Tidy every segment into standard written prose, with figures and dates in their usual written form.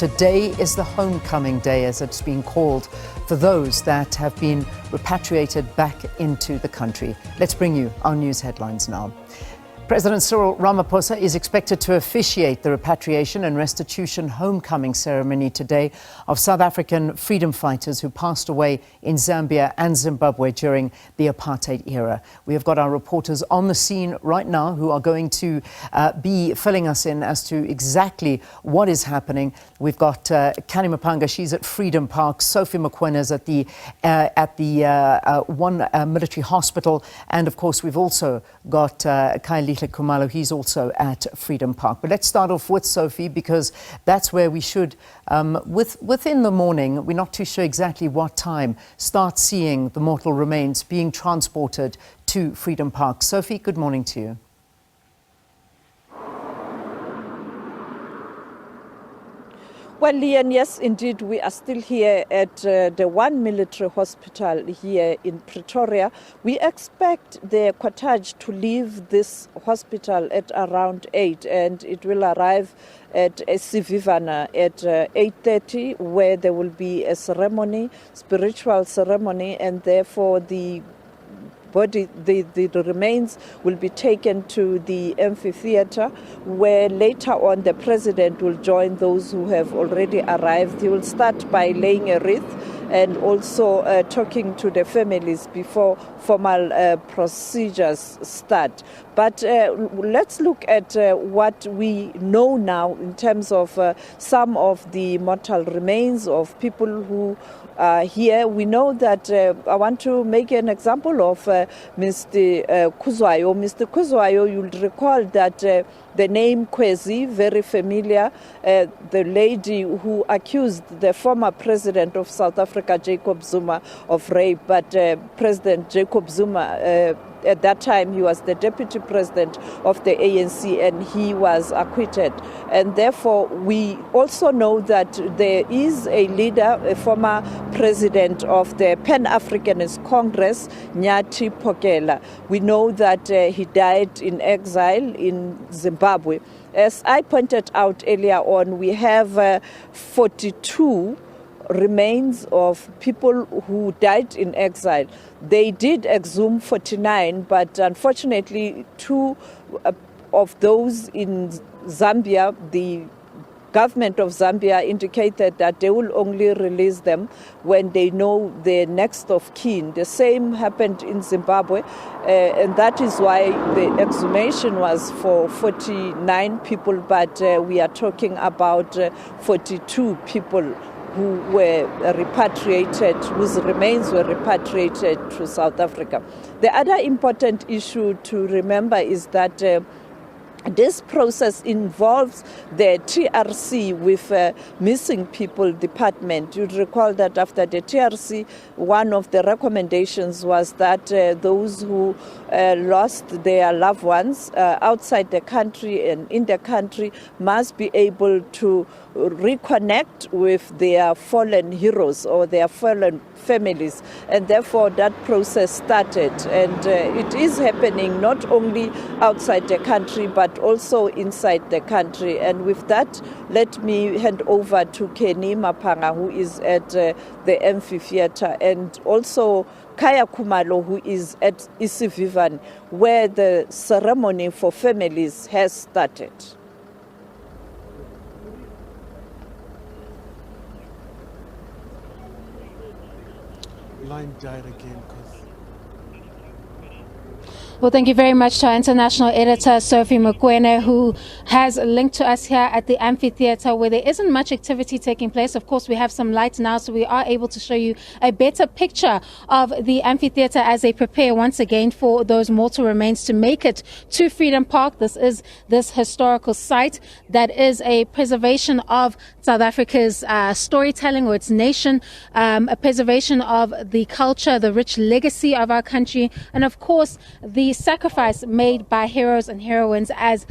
Today is the homecoming day, as it's been called, for those that have been repatriated back into the country. Let's bring you our news headlines now. President Cyril Ramaphosa is expected to officiate the Repatriation and Restitution Homecoming Ceremony today of South African freedom fighters who passed away in Zambia and Zimbabwe during the apartheid era. We have got our reporters on the scene right now who are going to be filling us in as to exactly what is happening. We've got Canny Maphanga, she's at Freedom Park. Sophie Mokoena is at the one military hospital. And of course, we've also got Khayelihle Khumalo, he's also at Freedom Park. But let's start off with Sophie, because that's where we should, within the morning, we're not too sure exactly what time, start seeing the mortal remains being transported to Freedom Park. Sophie, good morning to you. Well, Leon, yes, indeed, we are still here at the one military hospital here in Pretoria. We expect the cortege to leave this hospital at around 8, and it will arrive at Sivivana at 8:30, where there will be a ceremony, spiritual ceremony, and therefore the remains will be taken to the amphitheater, where later on the president will join those who have already arrived. He will start by laying a wreath and also talking to the families before formal procedures start. But let's look at what we know now in terms of some of the mortal remains of people who are here. We know that I want to make an example of Mr. Kuzwayo. Mr. Kuzwayo, you'll recall that the name Kwezi, very familiar, the lady who accused the former president of South Africa, Jacob Zuma, of rape. But President Jacob Zuma, at that time, he was the deputy president of the ANC, and he was acquitted. And therefore, we also know that there is a leader, a former president of the Pan-Africanist Congress, Nyathi Pokela. We know that he died in exile in Zimbabwe. As I pointed out earlier on, we have 42 remains of people who died in exile. They did exhume 49, but unfortunately 2 of those in Zambia, the government of Zambia indicated that they will only release them when they know the next of kin. The same happened in Zimbabwe, and that is why the exhumation was for 49 people, but we are talking about 42 people who were repatriated, whose remains were repatriated to South Africa. The other important issue to remember is that this process involves the TRC with missing people department. You'd recall that after the TRC, one of the recommendations was that those who lost their loved ones outside the country and in the country must be able to reconnect with their fallen heroes or their fallen families, and therefore that process started, and it is happening not only outside the country but also inside the country. And with that, let me hand over to Canny Maphanga, who is at the amphitheater, and also Khaya Khumalo, who is at Isivivan, where the ceremony for families has started. Line died again. Well, thank you very much to our international editor, Sophie Mokoena, who has linked to us here at the amphitheater, where there isn't much activity taking place. Of course, we have some lights now, so we are able to show you a better picture of the amphitheater as they prepare once again for those mortal remains to make it to Freedom Park. This is this historical site that is a preservation of South Africa's storytelling, or its nation, a preservation of the culture, the rich legacy of our country, and of course, the sacrifice made by heroes and heroines as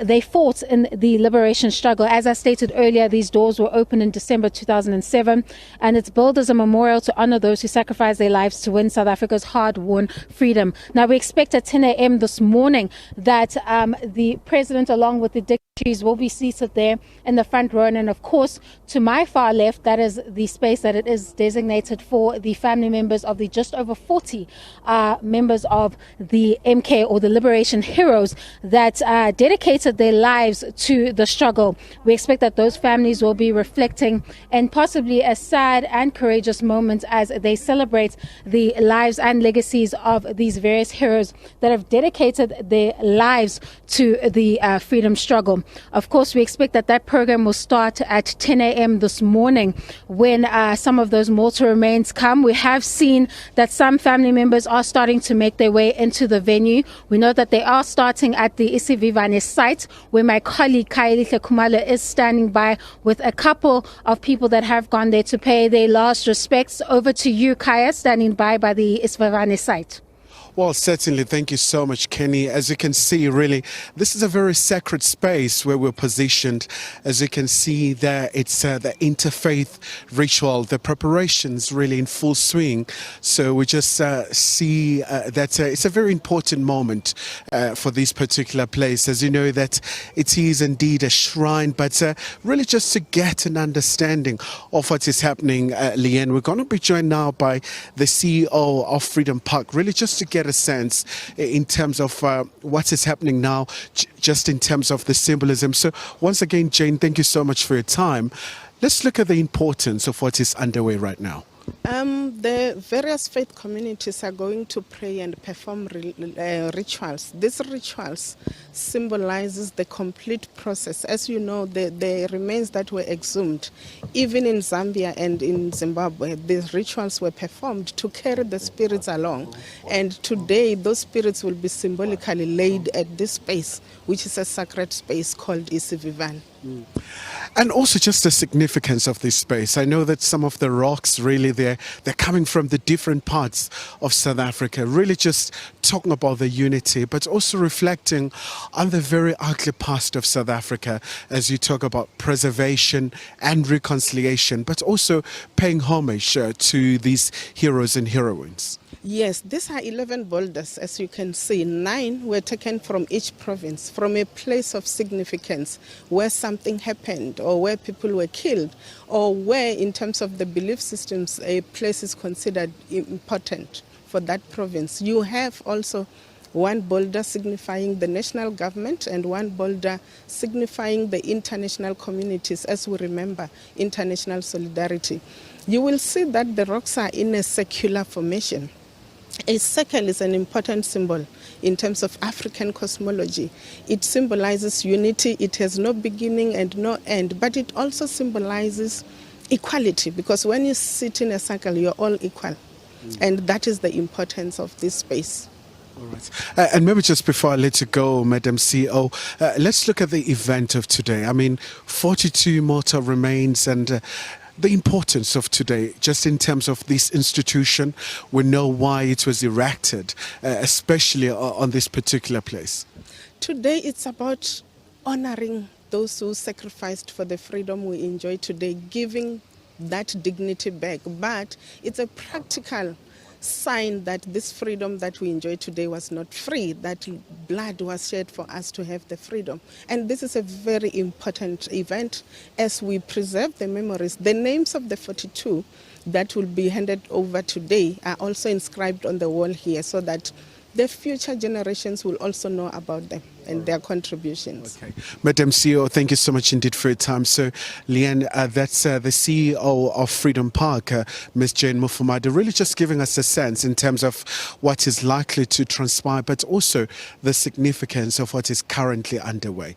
they fought in the liberation struggle. As I stated earlier, these doors were opened in December 2007, and it's billed as a memorial to honor those who sacrificed their lives to win South Africa's hard-won freedom. Now, we expect at 10 a.m. this morning that the president, along with the beneficiaries will be seated there in the front row. And of course, to my far left, that is the space that it is designated for the family members of the just over 40 members of the MK, or the Liberation Heroes, that dedicated their lives to the struggle. We expect that those families will be reflecting and possibly a sad and courageous moment as they celebrate the lives and legacies of these various heroes that have dedicated their lives to the freedom struggle. Of course, we expect that that program will start at 10 a.m. this morning when some of those mortal remains come. We have seen that some family members are starting to make their way into the venue. We know that they are starting at the Isivivane site, where my colleague Khayelihle Khumalo is standing by with a couple of people that have gone there to pay their last respects. Over to you, Khaya, standing by the Isivivane site. Well, certainly. Thank you so much, Kenny. As you can see, really, this is a very sacred space where we're positioned. As you can see there, it's the interfaith ritual, the preparations really in full swing. So we just see that it's a very important moment for this particular place. As you know, that it is indeed a shrine, but really just to get an understanding of what is happening, Leanne, we're going to be joined now by the CEO of Freedom Park, really just to get a sense in terms of what is happening now, just in terms of the symbolism. So once again, Jane, thank you so much for your time. Let's look at the importance of what is underway right now. The various faith communities are going to pray and perform rituals. These rituals symbolizes the complete process. As you know, the remains that were exhumed, even in Zambia and in Zimbabwe, these rituals were performed to carry the spirits along. And today, those spirits will be symbolically laid at this space, which is a sacred space called Isivivane. And also just the significance of this space. I know that some of the rocks, really, they're coming from the different parts of South Africa, really just talking about the unity, but also reflecting on the very ugly past of South Africa as you talk about preservation and reconciliation, but also paying homage to these heroes and heroines. Yes, these are 11 boulders, as you can see. 9 were taken from each province, from a place of significance where something happened or where people were killed, or where, in terms of the belief systems, a place is considered important for that province. You have also one boulder signifying the national government and one boulder signifying the international communities, as we remember international solidarity. You will see that the rocks are in a circular formation. A circle is an important symbol in terms of African cosmology. It symbolizes unity. It has no beginning and no end, but it also symbolizes equality, because when you sit in a circle, you're all equal. And that is the importance of this space. All right. And maybe just before I let you go, Madam CEO, let's look at the event of today. I mean, 42 mortal remains, and the importance of today, just in terms of this institution. We know why it was erected, especially on this particular place. Today it's about honoring those who sacrificed for the freedom we enjoy today, giving that dignity back. But it's a practical sign that this freedom that we enjoy today was not free, that blood was shed for us to have the freedom. And this is a very important event as we preserve the memories. The names of the 42 that will be handed over today are also inscribed on the wall here, so that the future generations will also know about them and their contributions. Okay. Madam CEO, thank you so much indeed for your time. So, Leanne, that's the CEO of Freedom Park, Ms. Jane Mufamadi, really just giving us a sense in terms of what is likely to transpire, but also the significance of what is currently underway.